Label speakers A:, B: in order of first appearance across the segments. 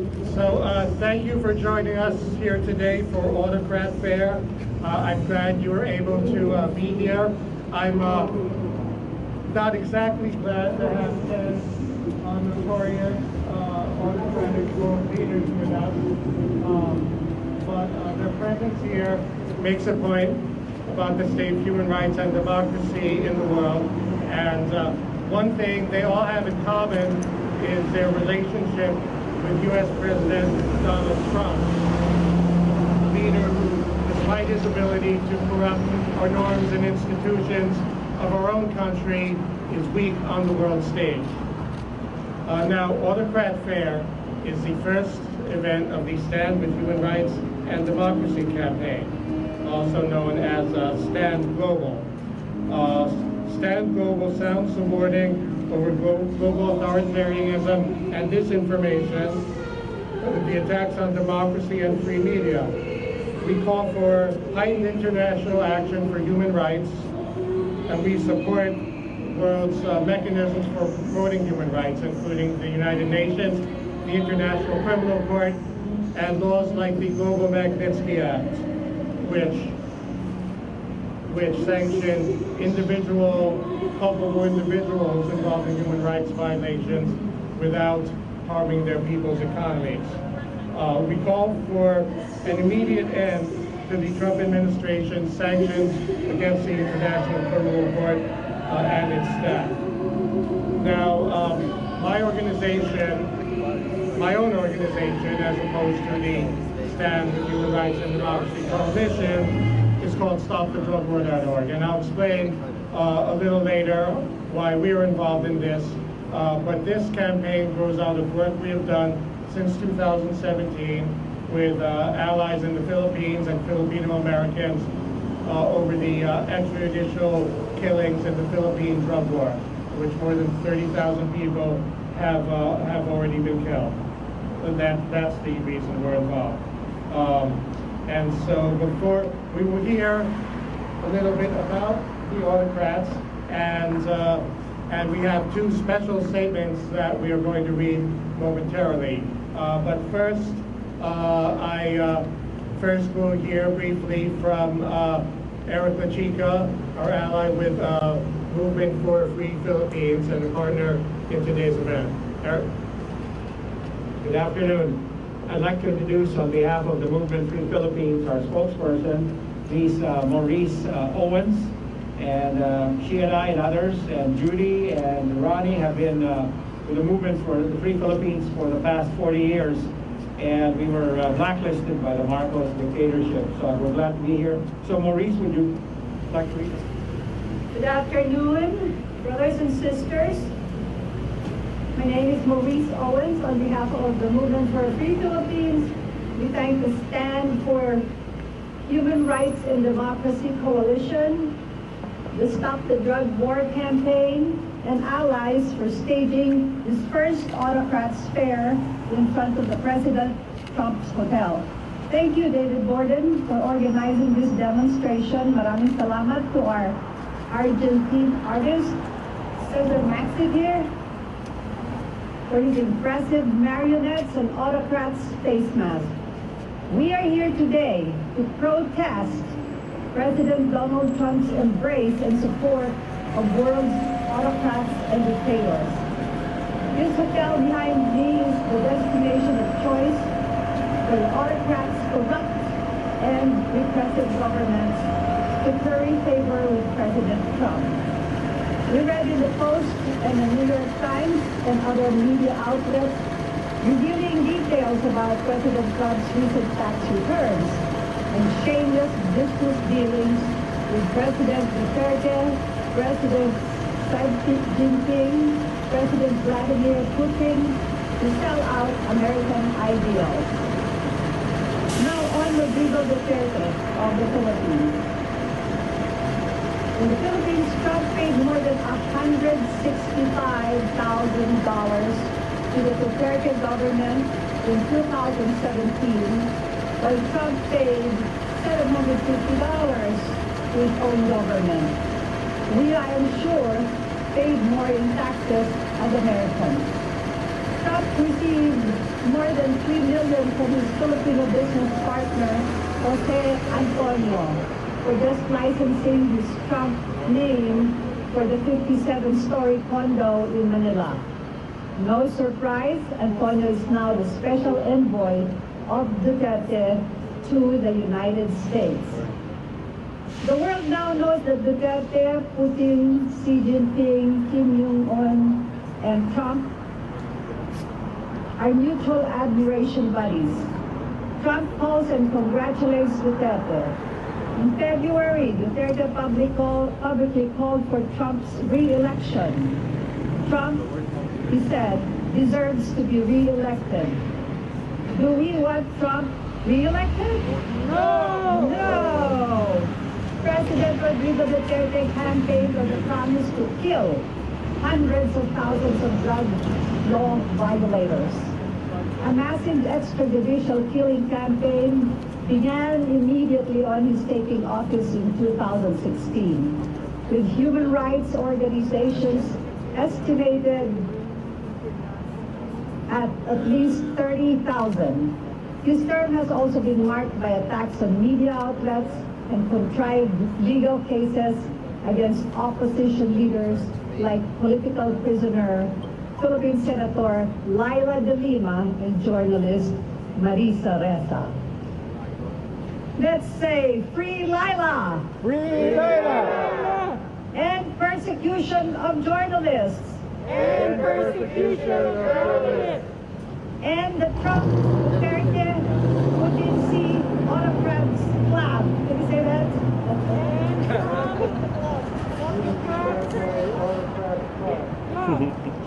A: Thank you for joining us here today for Autocrat Fair. I'm glad you were able to be here. I'm not exactly glad to have 10 notorious autocratic world leaders with us, but their presence here makes a point about the state of human rights and democracy in the world. And one thing they all have in common is their relationship with U.S. President Donald Trump, a leader who, despite his ability to corrupt our norms and institutions of our own country, is weak on the world stage. Now, Autocrat Fair is the first event of the Stand with Human Rights and Democracy campaign, also known as Stand Global. Stand Global sounds the warning over global authoritarianism and disinformation, the attacks on democracy and free media. We call for heightened international action for human rights, and we support the world's mechanisms for promoting human rights, including the United Nations, the International Criminal Court, and laws like the Global Magnitsky Act, which sanction culpable individuals involved in human rights violations without harming their people's economies. We call for an immediate end to the Trump administration's sanctions against the International Criminal Court and its staff. Now, my own organization, as opposed to the Stand with Human Rights and Democracy Coalition, is called StopTheDrugWar.org, and I'll explain a little later why we're involved in this. But this campaign grows out of work we have done since 2017 with allies in the Philippines and Filipino Americans over the extrajudicial killings in the Philippine drug war, which more than 30,000 people have already been killed. And that's the reason we're involved. And so before we will hear a little bit about the autocrats, and we have two special statements that we are going to read momentarily. But first, I first will hear briefly from Eric Lachica, our ally with Movement for Free Philippines and a partner in today's event. Eric?
B: Good afternoon. I'd like to introduce on behalf of the Movement Free Philippines our spokesperson, Ms. Maurice Owens, and she and I and others, and Judy and Ronnie have been with the Movement for the Free Philippines for the past 40 years, and we were blacklisted by the Marcos dictatorship, so we're glad to be here. So Maurice, would you like to read us?
C: Good afternoon, brothers and sisters. My name is Maurice Owens. On behalf of the Movement for Free Philippines, we thank the Stand for Human Rights and Democracy Coalition, the Stop the Drug War campaign, and allies for staging this first Autocrats Fair in front of the President Trump's hotel. Thank you, David Borden, for organizing this demonstration. Maraming salamat to our Argentine artist, Cesar Maxid here, for his impressive marionettes and autocrats face masks. We are here today to protest President Donald Trump's embrace and support of world's autocrats and dictators. This hotel behind me is the destination of choice for autocrats, corrupt and repressive governments to curry favor with President Trump. We read in the Post and the New York Times and other media outlets revealing details about President Trump's recent tax returns and shameless business dealings with President Duterte, President Xi Jinping, President Vladimir Putin to sell out American ideals. Now on Rodrigo Duterte of the Philippines. In the Philippines, Trump paid more than $165,000 to the Duterte government in 2017, while Trump paid $750 to his own government. We, I am sure, paid more in taxes as Americans. Trump received more than $3 million from his Filipino business partner, Jose Antonio, for just licensing his Trump name for the 57-story condo in Manila. No surprise, Antonio is now the special envoy of Duterte to the United States. The world now knows that Duterte, Putin, Xi Jinping, Kim Jong-un, and Trump are mutual admiration buddies. Trump calls and congratulates Duterte. In February, Duterte publicly called for Trump's re-election. Trump, he said, deserves to be re-elected. Do we want Trump re-elected?
A: No!
C: No! President Rodrigo Duterte campaigned on the promise to kill hundreds of thousands of drug law violators. A massive extrajudicial killing campaign began immediately on his taking office in 2016, with human rights organizations estimated at least 30,000. His term has also been marked by attacks on media outlets and contrived legal cases against opposition leaders like political prisoner, Philippine Senator Laila de Lima, and journalist Marisa Ressa. Let's say, free Laila!
A: Free Laila!
C: End persecution of journalists!
A: End persecution of journalists!
C: And the Trump, Duterte, Putin, Xi, Autocrats Club. Can you say that?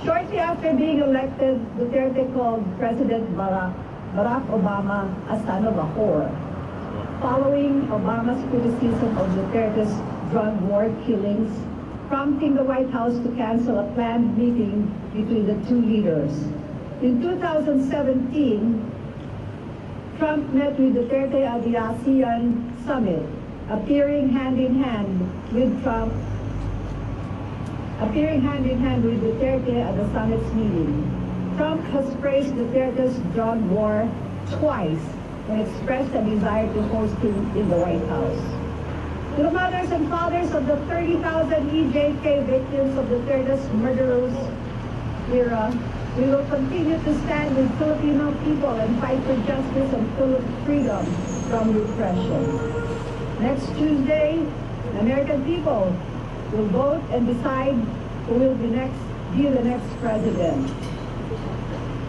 C: Shortly after being elected, Duterte called President Barack Obama a son of a whore, following Obama's criticism of Duterte's drug war killings, prompting the White House to cancel a planned meeting between the two leaders. In 2017, Trump met with Duterte at the ASEAN summit, appearing hand in hand with Duterte at the summit's meeting. Trump has praised Duterte's drug war twice and expressed a desire to host him in the White House. To the mothers and fathers of the 30,000 EJK victims of Duterte's murderous era, we will continue to stand with Filipino people and fight for justice and freedom from repression. Next Tuesday, the American people will vote and decide who will be the next president.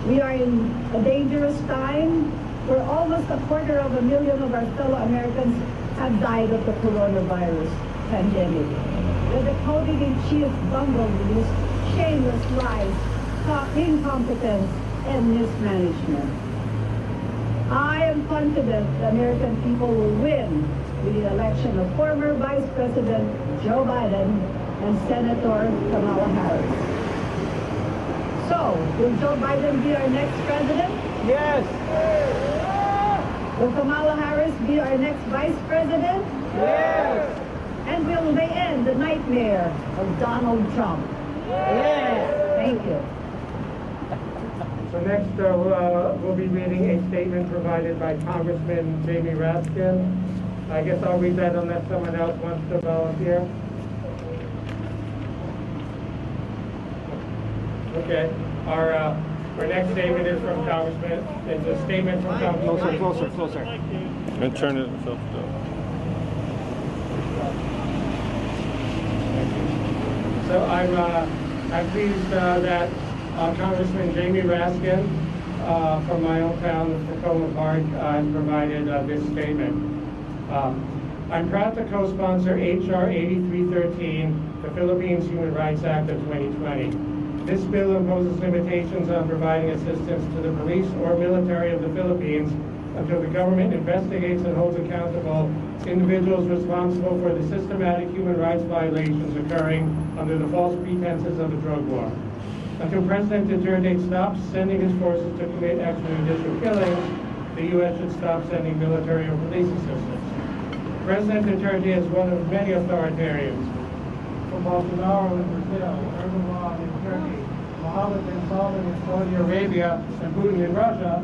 C: We are in a dangerous time where almost 250,000 of our fellow Americans have died of the coronavirus pandemic. The COVID-in-chief bungled with his shameless lies, incompetence, and mismanagement. I am confident the American people will win with the election of former Vice President Joe Biden and Senator Kamala Harris. So, will Joe Biden be our next president?
A: Yes!
C: Will Kamala Harris be our next Vice President?
A: Yes!
C: And will they end the nightmare of Donald Trump?
A: Yes!
C: Thank you.
A: So next, we'll be reading a statement provided by Congressman Jamie Raskin. I guess I'll read that unless someone else wants to volunteer. Okay. Our next statement is from Congressman. It's a statement from Congressman.
D: Closer. And turn it yourself down.
A: So I'm pleased that Congressman Jamie Raskin from my own town of Tacoma Park has provided this statement. I'm proud to co-sponsor H.R. 8313, the Philippines Human Rights Act of 2020. This bill imposes limitations on providing assistance to the police or military of the Philippines until the government investigates and holds accountable individuals responsible for the systematic human rights violations occurring under the false pretenses of the drug war. Until President Duterte stops sending his forces to commit extrajudicial killings, the U.S. should stop sending military or police assistance. President Duterte is one of many authoritarians, from Bolsonaro in Brazil, Erdogan in Turkey, Mohammed bin Salman in Saudi Arabia and Putin in Russia,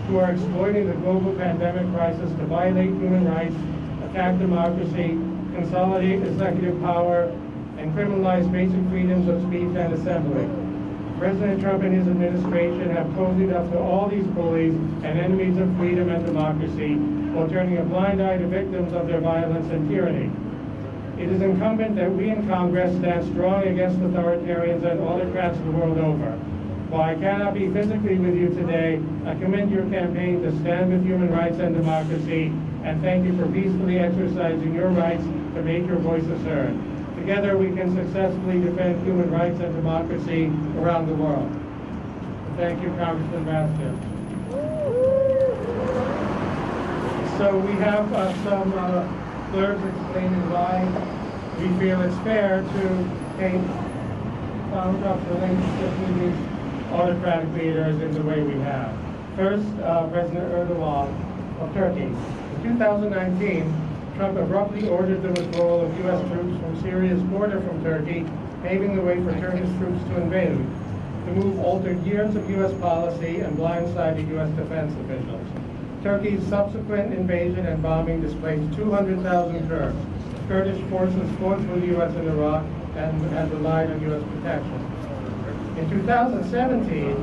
A: who are exploiting the global pandemic crisis to violate human rights, attack democracy, consolidate executive power, and criminalize basic freedoms of speech and assembly. President Trump and his administration have cozied up to all these bullies and enemies of freedom and democracy while turning a blind eye to victims of their violence and tyranny. It is incumbent that we in Congress stand strong against authoritarians and autocrats the world over. While I cannot be physically with you today, I commend your campaign to stand with human rights and democracy, and thank you for peacefully exercising your rights to make your voices heard. Together we can successfully defend human rights and democracy around the world. Thank you, Congressman Raskin. So we have some blurbs explaining why we feel it's fair to take Trump's relationship with these autocratic leaders in the way we have. First, President Erdogan of Turkey. In 2019, Trump abruptly ordered the withdrawal of U.S. troops from Syria's border from Turkey, paving the way for Turkish troops to invade. The move altered years of U.S. policy and blindsided U.S. defense officials. Turkey's subsequent invasion and bombing displaced 200,000 Kurds. Kurdish forces fought for the U.S. in Iraq and had relied on U.S. protection. In 2017,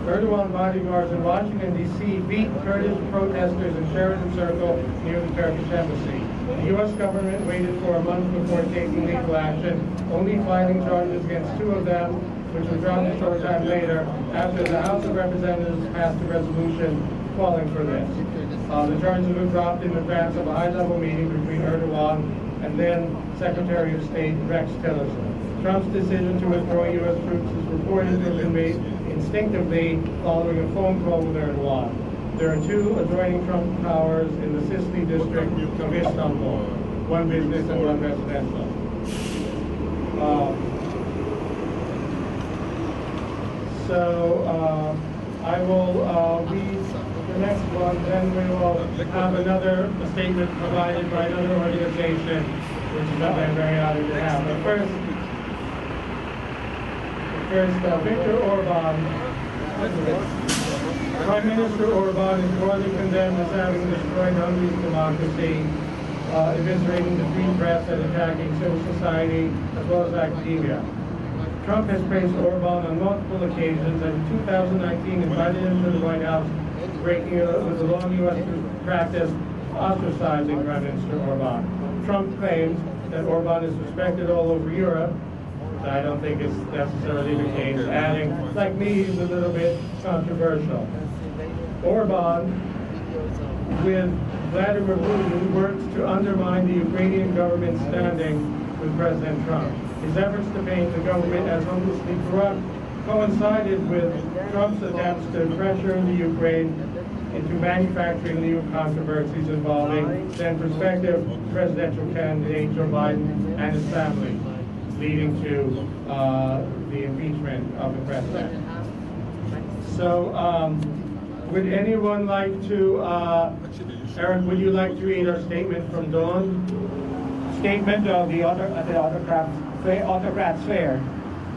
A: Erdogan bodyguards in Washington, D.C. beat Kurdish protesters in Sheridan Circle near the Turkish embassy. The U.S. government waited for a month before taking legal action, only filing charges against two of them, which were dropped a short time later after the House of Representatives passed a resolution calling for this. The charges were dropped in advance of a high-level meeting between Erdogan and then Secretary of State Rex Tillerson. Trump's decision to withdraw U.S. troops is reported to have been made instinctively following a phone call with Erdogan. There are two adjoining Trump towers in the Sicily district of Istanbul, one business and one residential. I will read the next one, then we will have another statement provided by another organization, which is something I'm very honored to have. But first, Viktor Orban. Prime Minister Orban is broadly condemned as having destroyed Hungary's democracy, eviscerating the free press and attacking civil society as well as academia. Trump has praised Orban on multiple occasions and in 2019 invited him to the White House, breaking with the long U.S. practice ostracizing Prime Minister Orban. Trump claims that Orban is respected all over Europe. I don't think it's necessarily the case, adding, like me, he's a little bit controversial. Orban, with Vladimir Putin, works to undermine the Ukrainian government's standing with President Trump. His efforts to paint the government as hopelessly corrupt coincided with Trump's attempts to pressure the Ukraine into manufacturing new controversies involving then prospective presidential candidate Joe Biden and his family, leading to the impeachment of the president. So, would anyone like to, Eric, would you like to read our statement from Dawn?
B: Statement of the Autocrat Fair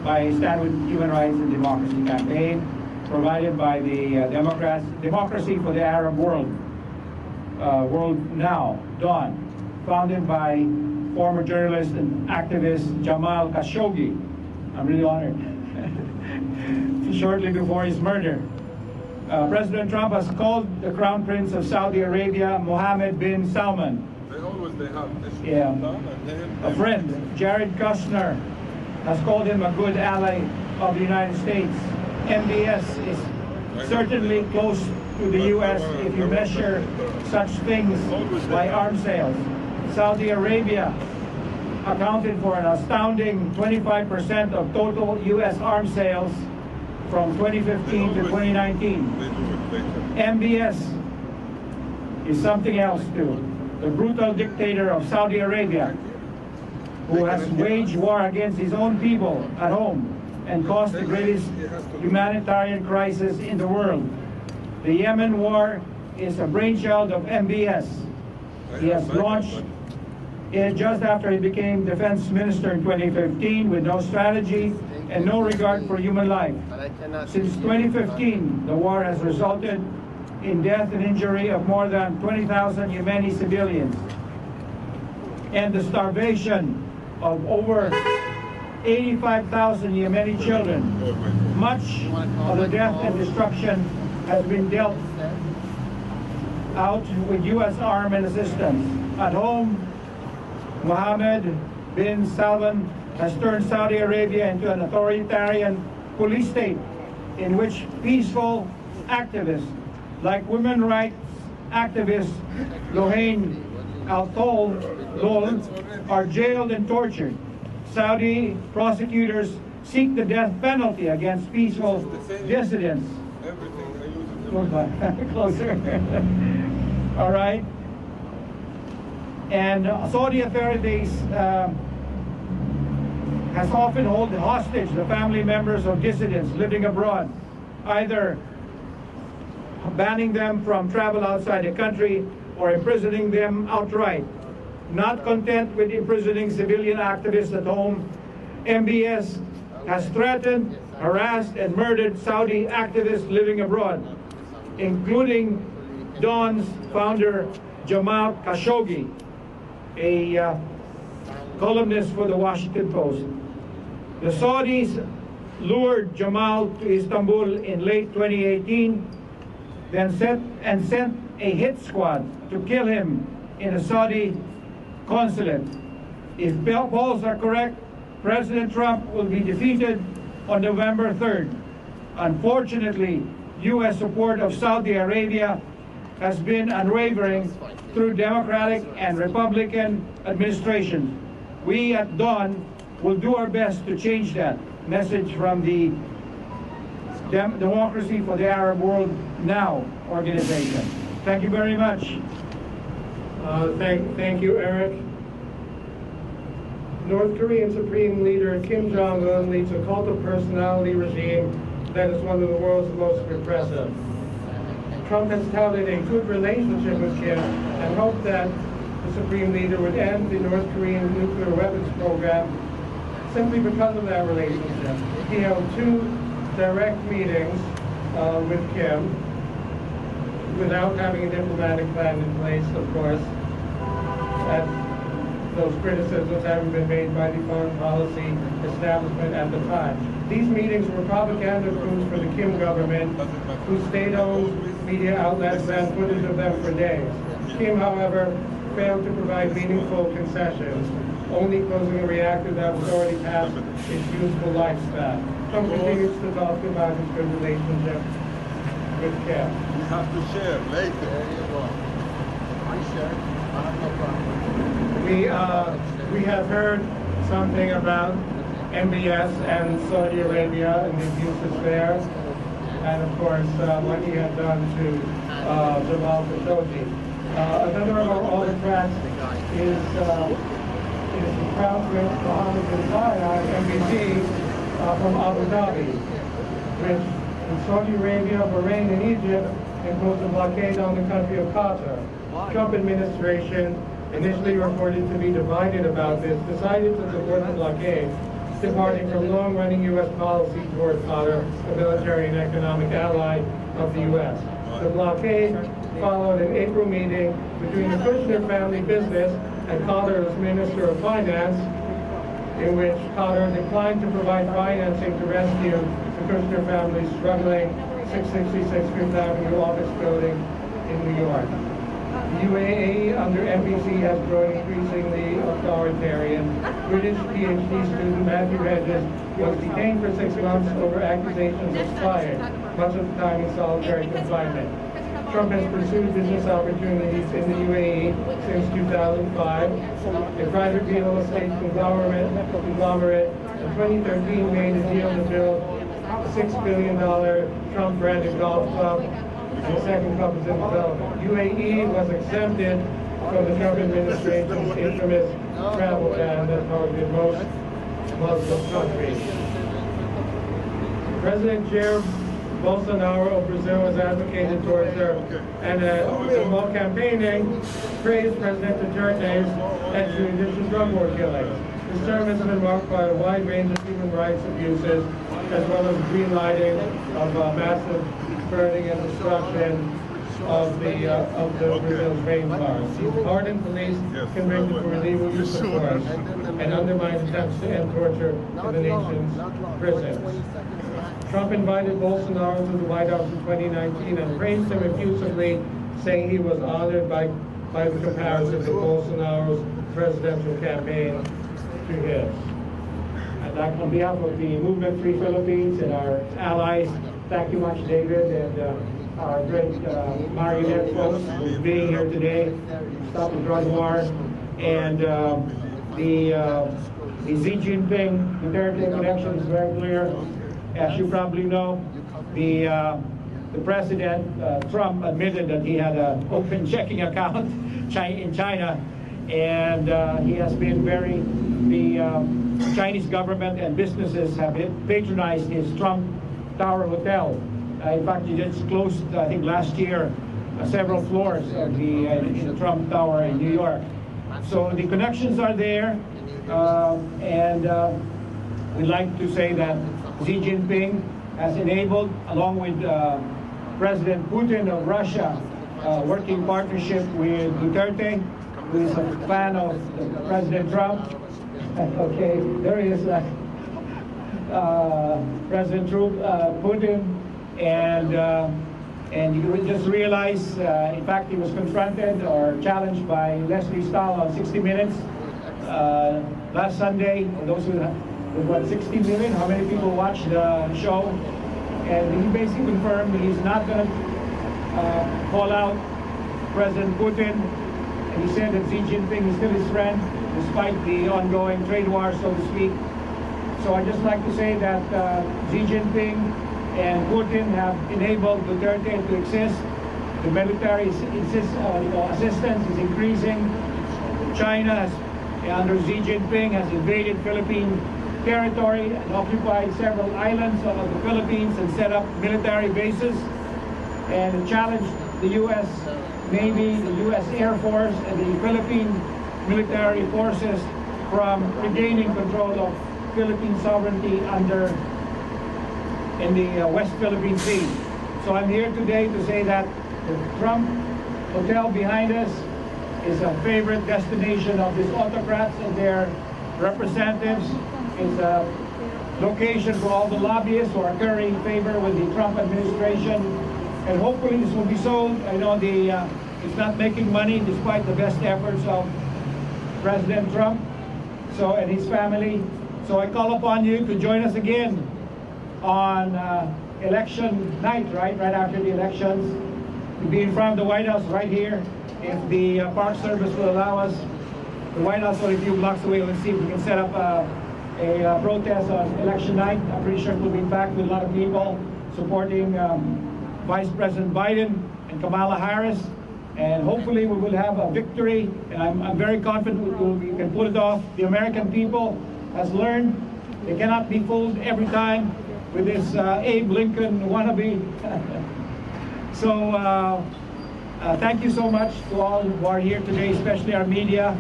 B: by Stand with Human Rights and Democracy campaign, provided by the Democracy for the Arab World, World Now, Dawn, founded by former journalist and activist Jamal Khashoggi. I'm really honored. Shortly before his murder, President Trump has called the Crown Prince of Saudi Arabia, Mohammed bin Salman, a friend. Jared Kushner has called him a good ally of the United States. MBS is certainly close to the U.S. if you measure such things by arms sales. Saudi Arabia accounted for an astounding 25% of total U.S. arms sales from 2015 to 2019. MBS is something else too. The brutal dictator of Saudi Arabia, who has waged war against his own people at home and caused the greatest humanitarian crisis in the world. The Yemen war is a brainchild of MBS. He has launched just after he became defense minister in 2015 with no strategy and no regard for human life. Since 2015, the war has resulted in death and injury of more than 20,000 Yemeni civilians and the starvation of over 85,000 Yemeni children. Much of the death and destruction has been dealt out with U.S. arm and assistance. At home, Mohammed bin Salman has turned Saudi Arabia into an authoritarian police state in which peaceful activists like women rights activist Lohane Al-Thol are jailed and tortured. Saudi prosecutors seek the death penalty against peaceful dissidents. Closer. All right. And Saudi authorities has often held hostage the family members of dissidents living abroad, either banning them from travel outside the country or imprisoning them outright. Not content with imprisoning civilian activists at home, MBS has threatened, harassed, and murdered Saudi activists living abroad, including Dawn's founder, Jamal Khashoggi, a columnist for the Washington Post. The Saudis lured Jamal to Istanbul in late 2018, then sent a hit squad to kill him in a Saudi consulate. If polls are correct, President Trump will be defeated on November 3rd. Unfortunately, U.S. support of Saudi Arabia has been unwavering through Democratic and Republican administrations. We at Dawn will do our best to change that. Message from the Democracy for the Arab World Now organization. Thank you very much.
A: Thank you, Eric. North Korean Supreme Leader Kim Jong-un leads a cult of personality regime that is one of the world's most repressive. Trump has touted a good relationship with Kim and hoped that the Supreme Leader would end the North Korean nuclear weapons program simply because of that relationship. He held 2 direct meetings with Kim without having a diplomatic plan in place, of course. Those criticisms haven't been made by the foreign policy establishment at the time. These meetings were propaganda coups for the Kim government, whose state-owned media outlets ran footage of them for days. Kim, however, failed to provide meaningful concessions, only closing a reactor that was already past its useful lifespan. Trump continues to talk about his good relationship with Kim.
D: You have to share later. There you go. I share. I have no problem.
A: We have heard something about MBS and Saudi Arabia and the abuses there, and of course what he had done to Jamal Khashoggi. Another of our autocrats is the Crown Prince Mohammed bin Zayed, MVP from Abu Dhabi, which in Saudi Arabia, Bahrain, and Egypt imposed a blockade on the country of Qatar. Trump administration, initially reported to be divided about this, decided to support the blockade, departing from long-running U.S. policy toward Qatar, a military and economic ally of the U.S. The blockade followed an April meeting between the Kushner family business and Qatar's Minister of Finance, in which Qatar declined to provide financing to rescue the Kushner family's struggling 666 Fifth Avenue office building in New York. The UAE under NBC has grown increasingly authoritarian. British PhD student Matthew Hedges was detained for 6 months over accusations of spying, much of the time in solitary confinement. Trump has pursued business opportunities in the UAE since 2005. A private real estate conglomerate in 2013 made a deal to build a $6 billion Trump-branded golf club. And the second club is in development. UAE was exempted from the Trump administration's infamous travel ban that targeted most Muslim countries. President Jair Bolsonaro of Brazil has advocated torture, and while campaigning, praised President Duterte's extrajudicial drug war killings. His term has been marked by a wide range of human rights abuses, as well as green lighting of massive burning and destruction of Brazil's rainforest. He's hardened police convicted for illegal use of force and undermined attempts to end torture in the nation's prisons. Trump invited Bolsonaro to the White House in 2019 and praised him effusively, saying he was honored by the comparison of Bolsonaro's presidential campaign to his. I'd like, on behalf of the Movement Free Philippines and our allies, thank you much, David, and our great marionette folks for being here today, stop the drug war, and the Xi Jinping Duterte connection is very clear. As you probably know, the president, Trump, admitted that he had an open checking account in China, and he has been the Chinese government and businesses have patronized his Trump Tower Hotel. In fact, he just closed, I think last year, several floors of the Trump Tower in New York. So the connections are there, and we'd like to say that Xi Jinping has enabled, along with President Putin of Russia, working partnership with Duterte, who is a fan of President Trump. Okay, there he is, President Putin, and you just realize, in fact, he was confronted or challenged by Leslie Stahl on 60 Minutes last Sunday. Those who with what, 60 million? How many people watched the show? And he basically confirmed that he's not going to call out President Putin. And he said that Xi Jinping is still his friend, despite the ongoing trade war, so to speak. So I'd just like to say that Xi Jinping and Putin have enabled Duterte to exist. The military assistance is increasing. China, under Xi Jinping, has invaded Philippine territory and occupied several islands of the Philippines and set up military bases and challenged the U.S. Navy, the U.S. Air Force, and the Philippine military forces from regaining control of Philippine sovereignty in the West Philippine Sea. So I'm here today to say that the Trump Hotel behind us is a favorite destination of these autocrats and their representatives. It's a location for all the lobbyists who are currying favor with the Trump administration, and hopefully this will be sold. I know it's not making money despite the best efforts of President Trump and his family. So I call upon you to join us again on election night, right after the elections, to be in front of the White House right here. If the Park Service will allow us, the White House only a few blocks away. Let's see if we can set up a protest on election night. I'm pretty sure it will be packed with a lot of people supporting Vice President Biden and Kamala Harris. And hopefully we will have a victory. And I'm very confident we can pull it off. The American people has learned they cannot be fooled every time with this Abe Lincoln wannabe. So thank you so much to all who are here today, especially our media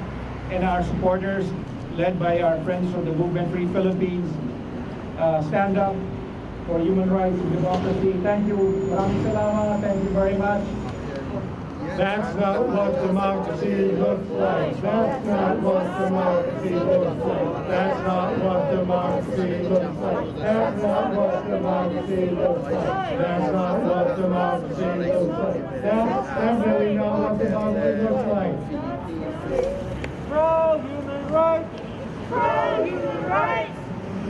A: and our supporters, led by our friends from the Movement Free Philippines. Stand up for human rights and democracy. Thank you. Maraming salamat. Thank you very much. That's not what democracy looks like. That's not what democracy looks like. That's not what democracy looks like. That's not what democracy looks like. That's not what democracy looks like. That's definitely not what democracy looks like.
E: Pro-human rights. Pro-human rights.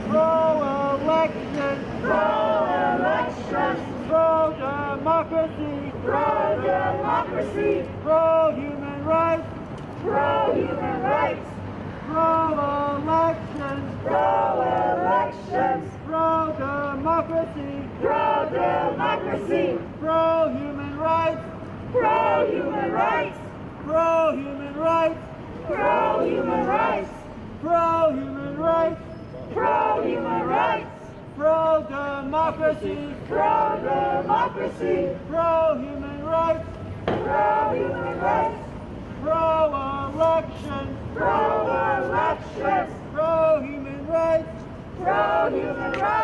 E: Pro-election. Pro-election. Pro-democracy. Pro-democracy. Pro-human rights. Pro-human rights. Pro-elections. Pro-elections. Pro-democracy. Pro-democracy. Pro-human rights. Pro-human rights. Pro-human rights. Pro-human rights. Pro-human rights. Pro-human rights. Pro-democracy. democracy, pro-democracy, pro-human rights, pro-human rights, pro-election, pro-elections, pro-human rights, pro-human rights.